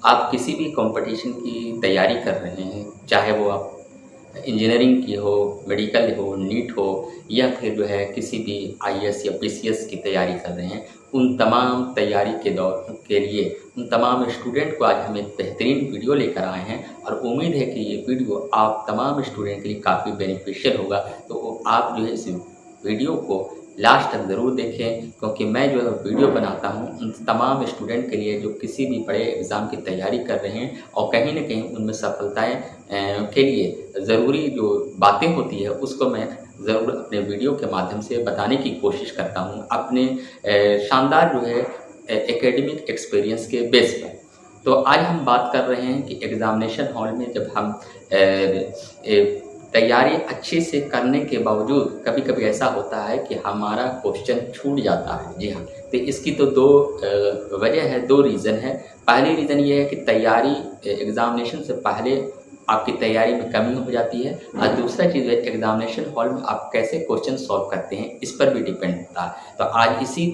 आप किसी भी कंपटीशन की तैयारी कर रहे हैं, चाहे वो आप इंजीनियरिंग की हो, मेडिकल हो, नीट हो या फिर जो है किसी भी आईएएस या पीसीएस की तैयारी कर रहे हैं, उन तमाम तैयारी के दौर के लिए उन तमाम स्टूडेंट को आज हम एक बेहतरीन वीडियो लेकर आए हैं और उम्मीद है कि ये वीडियो आप तमाम स्टूडेंट के लिए काफ़ी बेनिफिशियल होगा। तो आप जो है इस वीडियो को लास्ट तक ज़रूर देखें, क्योंकि मैं जो है वीडियो बनाता हूँ उन तमाम स्टूडेंट के लिए जो किसी भी बड़े एग्ज़ाम की तैयारी कर रहे हैं और कहीं न कहीं उनमें सफलताएँ के लिए ज़रूरी जो बातें होती है उसको मैं ज़रूर अपने वीडियो के माध्यम से बताने की कोशिश करता हूँ अपने शानदार जो है एकेडमिक एक्सपीरियंस के बेस पर। तो आज हम बात कर रहे हैं कि एग्ज़ामिनेशन हॉल में जब हम तैयारी अच्छे से करने के बावजूद कभी-कभी ऐसा होता है कि हमारा क्वेश्चन छूट जाता है। जी हाँ, तो इसकी तो दो वजह है, दो रीज़न है। पहली रीज़न ये है कि तैयारी एग्ज़ामिनेशन से पहले आपकी तैयारी में कमी हो जाती है और दूसरा चीज़ है एग्ज़ामिनेशन हॉल में आप कैसे क्वेश्चन सॉल्व करते हैं, इस पर भी डिपेंड होता है। तो आज इसी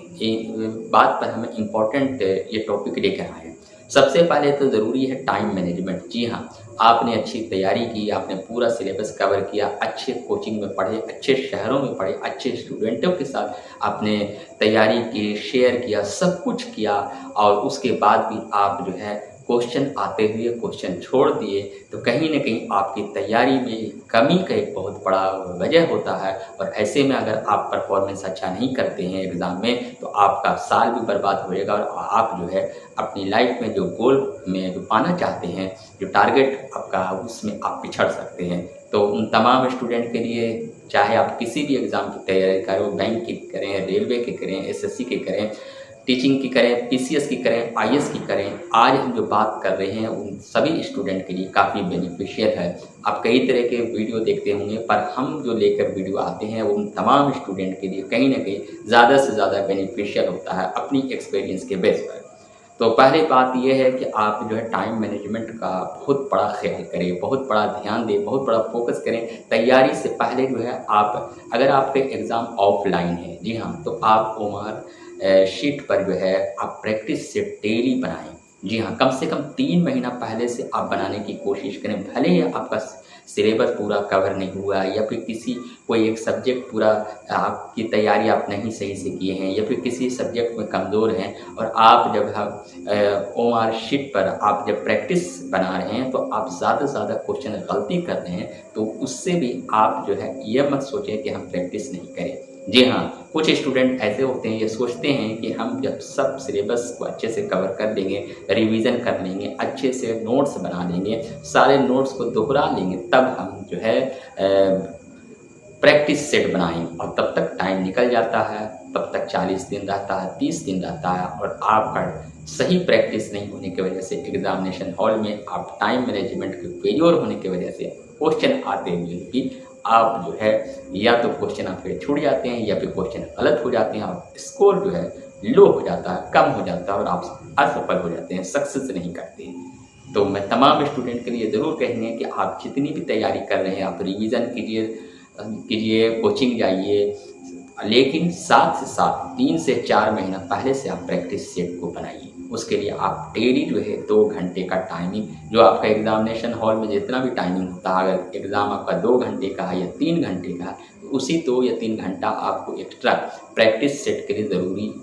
बात पर हम इम्पोर्टेंट ये टॉपिक लेकर आए हैं। सबसे पहले तो ज़रूरी है टाइम मैनेजमेंट। जी हाँ, आपने अच्छी तैयारी की, आपने पूरा सिलेबस कवर किया, अच्छे कोचिंग में पढ़े, अच्छे शहरों में पढ़े, अच्छे स्टूडेंटों के साथ आपने तैयारी की, शेयर किया, सब कुछ किया और उसके बाद भी आप जो है क्वेश्चन आते हुए क्वेश्चन छोड़ दिए, तो कहीं न कहीं आपकी तैयारी में कमी का एक बहुत बड़ा वजह होता है। और ऐसे में अगर आप परफॉर्मेंस अच्छा नहीं करते हैं एग्ज़ाम में, तो आपका साल भी बर्बाद हो जाएगा और आप जो है अपनी लाइफ में जो गोल में जो पाना चाहते हैं, जो टारगेट आपका, उसमें आप पिछड़ सकते हैं। तो उन तमाम स्टूडेंट के लिए, चाहे आप किसी भी एग्ज़ाम की तैयारी करें, वो बैंक की करें, रेलवे की करें, एसएससी की करें, टीचिंग की करें, पीसीएस की करें, आईएएस की करें, आज हम जो बात कर रहे हैं उन सभी स्टूडेंट के लिए काफ़ी बेनिफिशियल है। आप कई तरह के वीडियो देखते होंगे, पर हम जो लेकर वीडियो आते हैं वो उन तमाम स्टूडेंट के लिए कहीं न कहीं ज़्यादा से ज़्यादा बेनिफिशियल होता है अपनी एक्सपीरियंस के बेस पर। तो पहली बात ये है कि आप जो है टाइम मैनेजमेंट का बहुत बड़ा ख्याल करें, बहुत बड़ा ध्यान दें, बहुत बड़ा फोकस करें। तैयारी से पहले जो है आप, अगर आपका एग्ज़ाम ऑफलाइन है, जी हाँ, तो आप ओमार शीट पर जो है आप प्रैक्टिस सेट डेली बनाएँ। जी हाँ, कम से कम 3 महीना पहले से आप बनाने की कोशिश करें। भले ही आपका सिलेबस पूरा कवर नहीं हुआ या फिर कोई एक सब्जेक्ट पूरा आपकी तैयारी आप नहीं सही से किए हैं या फिर किसी सब्जेक्ट में कमज़ोर हैं और आप जब ओआर शीट पर आप जब प्रैक्टिस बना रहे हैं, तो आप ज़्यादा से ज़्यादा क्वेश्चन गलती कर रहे हैं, तो उससे भी आप जो है ये मत सोचें कि हम प्रैक्टिस नहीं करें। जी हाँ, कुछ स्टूडेंट ऐसे होते हैं, ये सोचते हैं कि हम जब सब सिलेबस को अच्छे से कवर कर लेंगे, रिवीजन कर लेंगे, अच्छे से नोट्स बना लेंगे, सारे नोट्स को दोहरा लेंगे, तब हम जो है प्रैक्टिस सेट बनाएंगे। और तब तक टाइम निकल जाता है, तब तक 40 दिन रहता है, 30 दिन रहता है और आपका सही प्रैक्टिस नहीं होने की वजह से एग्जामिनेशन हॉल में आप टाइम मैनेजमेंट के फेलियर होने की वजह से क्वेश्चन आते हुए भी आप जो है या तो क्वेश्चन आपके छूट जाते हैं या फिर क्वेश्चन गलत हो जाते हैं और स्कोर जो है लो हो जाता है, कम हो जाता है और आप असफल हो जाते हैं, सक्सेस नहीं करते हैं। तो मैं तमाम स्टूडेंट के लिए ज़रूर कहेंगे कि आप जितनी भी तैयारी कर रहे हैं, आप रिवीजन कीजिए, कोचिंग जाइए, लेकिन साथ से साथ 3 से 4 महीना पहले से आप प्रैक्टिस सेट को बनाइए। उसके लिए आप डेली जो है 2 घंटे का टाइमिंग, जो आपका एग्जामिनेशन हॉल में जितना भी टाइमिंग होता है, अगर एग्ज़ाम आपका 2 घंटे का है या 3 घंटे का है, तो उसी 2 या 3 घंटा आपको एक्स्ट्रा प्रैक्टिस सेट के लिए ज़रूरी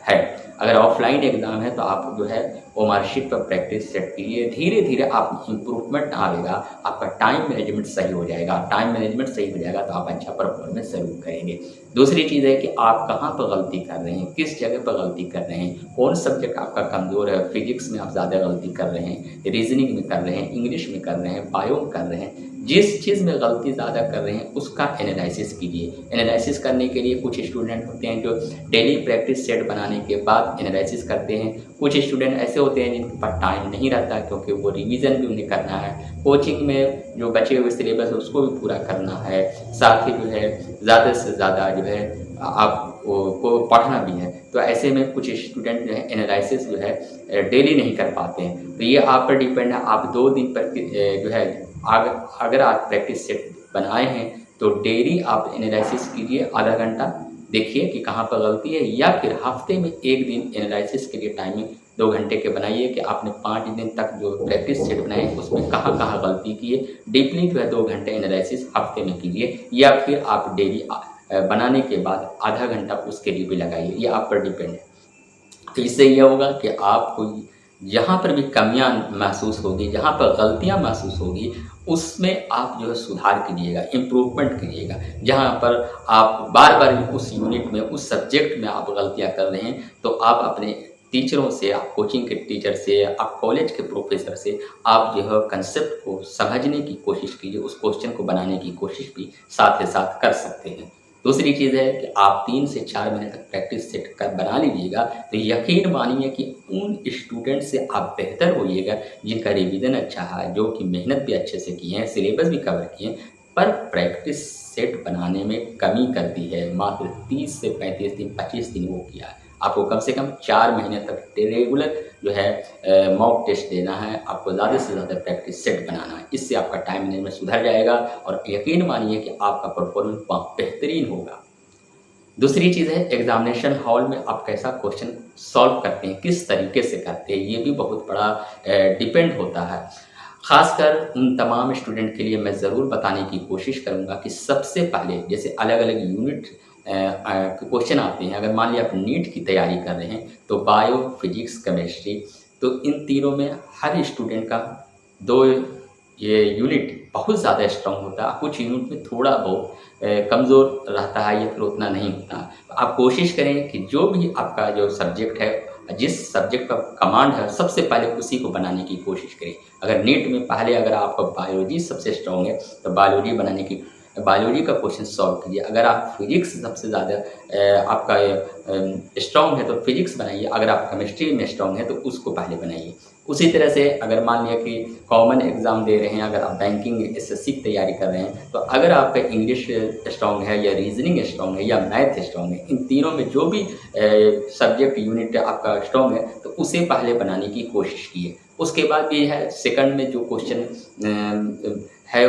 है। अगर ऑफलाइन एग्ज़ाम है तो आप जो है ओमार शीट पर प्रैक्टिस सेट कीजिए, धीरे धीरे आप इम्प्रूवमेंट आएगा, आपका टाइम मैनेजमेंट सही हो जाएगा। टाइम मैनेजमेंट सही हो जाएगा तो आप अच्छा परफॉर्मेंस ज़रूर करेंगे। दूसरी चीज़ है कि आप कहाँ पर गलती कर रहे हैं, किस जगह पर गलती कर रहे हैं, कौन सब्जेक्ट आपका कमज़ोर है। फिजिक्स में आप ज़्यादा गलती कर रहे हैं, रीजनिंग में कर रहे हैं, इंग्लिश में कर रहे हैं, बायो में कर रहे हैं, जिस चीज़ में गलती ज़्यादा कर रहे हैं उसका एनालिसिस कीजिए। एनालिसिस करने के लिए कुछ स्टूडेंट होते हैं जो डेली प्रैक्टिस सेट बनाने के बाद एनालिसिस करते हैं। कुछ स्टूडेंट ऐसे होते हैं जिनके पास टाइम नहीं रहता, क्योंकि वो रिवीजन भी उन्हें करना है, कोचिंग में जो बचे हुए सिलेबस है उसको भी पूरा करना है, साथ ही जो है ज़्यादा से ज़्यादा जो है आप को पढ़ना भी है। तो ऐसे में कुछ स्टूडेंट जो है एनालिसिस जो है डेली नहीं कर पाते हैं। तो ये आप पर डिपेंड है, आप 2 दिन पर जो है अगर आप प्रैक्टिस सेट बनाए हैं तो डेली आप एनालिसिस कीजिए, आधा घंटा देखिए कि कहाँ पर गलती है, या फिर हफ्ते में 1 दिन एनालिसिस के लिए टाइमिंग 2 घंटे के बनाइए कि आपने 5 दिन तक जो प्रैक्टिस सेट बनाए उसमें कहाँ कहाँ गलती की है, डीपली जो है 2 घंटे एनालिसिस हफ्ते में कीजिए, या फिर आप डेली बनाने के बाद आधा घंटा उसके लिए भी लगाइए, ये आप पर डिपेंड है। तो इससे यह होगा कि आपको जहाँ पर भी कमियां महसूस होगी, जहाँ पर गलतियाँ महसूस होगी, उसमें आप जो है सुधार कीजिएगा, इम्प्रूवमेंट कीजिएगा। जहाँ पर आप बार बार उस यूनिट में, उस सब्जेक्ट में आप गलतियाँ कर रहे हैं, तो आप अपने टीचरों से, आप कोचिंग के टीचर से, आप कॉलेज के प्रोफेसर से आप जो है कंसेप्ट को समझने की कोशिश कीजिए, उस क्वेश्चन को बनाने की कोशिश भी साथ ही साथ कर सकते हैं। दूसरी चीज़ है कि आप 3 से 4 महीने तक प्रैक्टिस सेट कर बना लीजिएगा, तो यकीन मानिए कि उन स्टूडेंट से आप बेहतर होइएगा जिनका रिवीजन अच्छा है, जो कि मेहनत भी अच्छे से किए हैं, सिलेबस भी कवर किए हैं, पर प्रैक्टिस सेट बनाने में कमी कर दी है। मात्र 30 से 35 दिन, 25 दिन वो किया है। आपको कम से कम 4 महीने तक रेगुलर जो है मॉक टेस्ट देना है, आपको ज़्यादा से ज़्यादा प्रैक्टिस सेट बनाना है। इससे आपका टाइम मैनेजमेंट सुधर जाएगा और यकीन मानिए कि आपका परफॉर्मेंस बेहतरीन होगा। दूसरी चीज़ है एग्जामिनेशन हॉल में आप कैसा क्वेश्चन सॉल्व करते हैं, किस तरीके से करते हैं, ये भी बहुत बड़ा डिपेंड होता है। ख़ासकर उन तमाम स्टूडेंट के लिए मैं ज़रूर बताने की कोशिश करूँगा कि सबसे पहले जैसे अलग अलग यूनिट क्वेश्चन आते हैं। अगर मान लिया आप नीट की तैयारी कर रहे हैं तो बायो, फिजिक्स, केमिस्ट्री, तो इन तीनों में हर स्टूडेंट का 2 ये यूनिट बहुत ज़्यादा स्ट्रॉन्ग होता है, कुछ यूनिट में थोड़ा बहुत कमज़ोर रहता है या फिर उतना नहीं होता। आप कोशिश करें कि जो भी आपका जो सब्जेक्ट है, जिस सब्जेक्ट का कमांड है, सबसे पहले उसी को बनाने की कोशिश करें। अगर नीट में पहले अगर आपका बायोलॉजी सबसे स्ट्रॉन्ग है तो बायोलॉजी का क्वेश्चन सॉल्व कीजिए। अगर आप फिजिक्स सबसे ज़्यादा आपका स्ट्रॉन्ग है तो फिजिक्स बनाइए। अगर आप केमिस्ट्री में स्ट्रॉन्ग है तो उसको पहले बनाइए। उसी तरह से अगर मान लिया कि कॉमन एग्ज़ाम दे रहे हैं, अगर आप बैंकिंग एसएससी की तैयारी कर रहे हैं, तो अगर आपका इंग्लिश स्ट्रॉन्ग है या रीजनिंग स्ट्रॉन्ग है या मैथ स्ट्रॉन्ग है, इन तीनों में जो भी सब्जेक्ट यूनिट आपका स्ट्रॉन्ग है तो उसे पहले बनाने की कोशिश कीजिए। उसके बाद ये है सेकंड में जो क्वेश्चन है,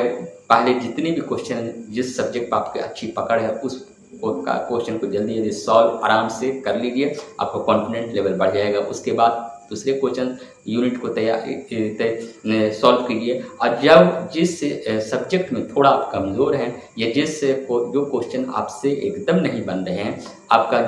पहले जितने भी क्वेश्चन जिस सब्जेक्ट पर आपकी अच्छी पकड़ है उस क्वेश्चन को जल्दी जल्दी सॉल्व आराम से कर लीजिए, आपका कॉन्फिडेंस लेवल बढ़ जाएगा। उसके बाद दूसरे क्वेश्चन यूनिट को सॉल्व कीजिए। और जब जिस सब्जेक्ट में थोड़ा आप कमज़ोर हैं या जो क्वेश्चन आपसे एकदम नहीं बन रहे हैं, आपका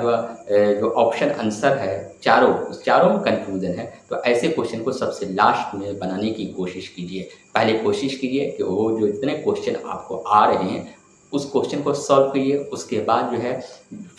जो ऑप्शन आंसर है चारों में कन्फ्यूज़न है, तो ऐसे क्वेश्चन को सबसे लास्ट में बनाने की कोशिश कीजिए। पहले कोशिश कीजिए कि वो जो इतने क्वेश्चन आपको आ रहे हैं उस क्वेश्चन को सॉल्व कीजिए। उसके बाद जो है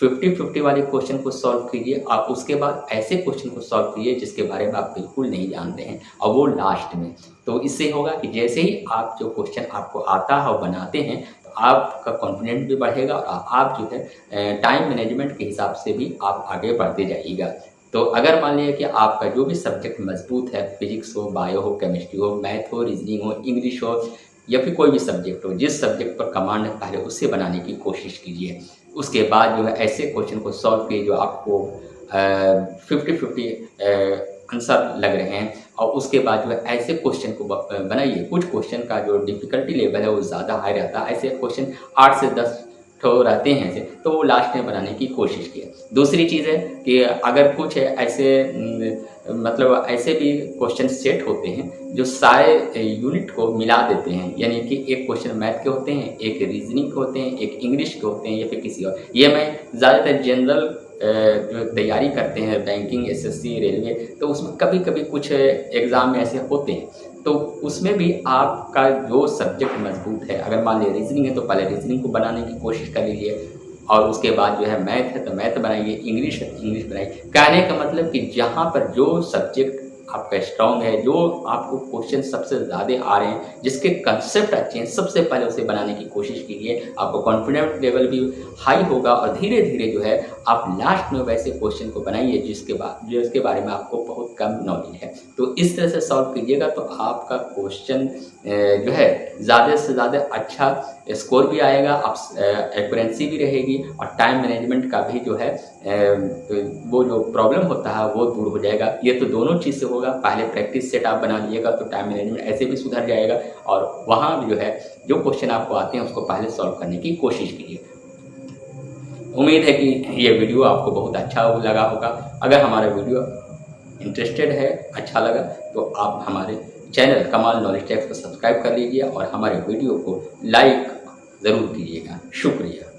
50-50 वाले क्वेश्चन को सॉल्व कीजिए। आप उसके बाद ऐसे क्वेश्चन को सॉल्व कीजिए जिसके बारे में आप बिल्कुल नहीं जानते हैं, और वो लास्ट में। तो इससे होगा कि जैसे ही आप जो क्वेश्चन आपको आता है और बनाते हैं तो आपका कॉन्फिडेंस भी बढ़ेगा और आप जो है टाइम मैनेजमेंट के हिसाब से भी आप आगे बढ़ते जाइएगा। तो अगर मान लिया कि आपका जो भी सब्जेक्ट मजबूत है, फिजिक्स हो, बायो हो, केमिस्ट्री हो, मैथ हो, रीजनिंग हो, इंग्लिश हो या फिर कोई भी सब्जेक्ट हो, जिस सब्जेक्ट पर कमांड है पहले उससे बनाने की कोशिश कीजिए। उसके बाद जो है ऐसे क्वेश्चन को सॉल्व कीजिए जो आपको 50-50 आंसर लग रहे हैं, और उसके बाद जो है ऐसे क्वेश्चन को बनाइए। कुछ क्वेश्चन का जो डिफ़िकल्टी लेवल है वो ज़्यादा हाई रहता है, ऐसे क्वेश्चन 8 से 10 तो रहते हैं ऐसे, तो वो लास्ट में बनाने की कोशिश की। दूसरी चीज़ है कि अगर कुछ ऐसे मतलब ऐसे भी क्वेश्चन सेट होते हैं जो सारे यूनिट को मिला देते हैं, यानी कि एक क्वेश्चन मैथ के होते हैं, एक रीजनिंग के होते हैं, एक इंग्लिश के होते हैं या फिर किसी और। ये मैं ज़्यादातर जनरल जो तैयारी करते हैं बैंकिंग, एसएससी, रेलवे, तो उसमें कभी कभी कुछ एग्ज़ाम में ऐसे होते हैं, तो उसमें भी आपका जो सब्जेक्ट मजबूत है, अगर मान लीजिए रीजनिंग है तो पहले रीजनिंग को बनाने की कोशिश कर लीजिए, और उसके बाद जो है मैथ है तो मैथ बनाइए, इंग्लिश है तो इंग्लिश बनाइए। कहने का मतलब कि जहाँ पर जो सब्जेक्ट आपका स्ट्रॉन्ग है, जो आपको क्वेश्चन सबसे ज़्यादा आ रहे हैं, जिसके कंसेप्ट अच्छे हैं, सबसे पहले उसे बनाने की कोशिश कीजिए। आपको कॉन्फिडेंस लेवल भी हाई होगा और धीरे धीरे जो है आप लास्ट में वैसे क्वेश्चन को बनाइए जिसके बारे में आपको बहुत कम नॉलेज है। तो इस तरह से सॉल्व कीजिएगा तो आपका क्वेश्चन जो है ज़्यादा से ज़्यादा अच्छा स्कोर भी आएगा, आप एक्यूरेंसी भी रहेगी और टाइम मैनेजमेंट का भी जो है वो जो प्रॉब्लम होता है वो दूर हो जाएगा। ये तो दोनों चीज़ से होगा, पहले प्रैक्टिस सेट आप बना लीजिएगा तो टाइम मैनेजमेंट ऐसे भी सुधर जाएगा, और वहाँ भी जो है जो क्वेश्चन आपको आते हैं उसको पहले सॉल्व करने की कोशिश कीजिए। उम्मीद है कि ये वीडियो आपको बहुत अच्छा लगा होगा। अगर हमारा वीडियो इंटरेस्टेड है, अच्छा लगा तो आप हमारे चैनल कमाल नॉलेज टैक्स को सब्सक्राइब कर लीजिए और हमारे वीडियो को लाइक ज़रूर कीजिएगा। शुक्रिया।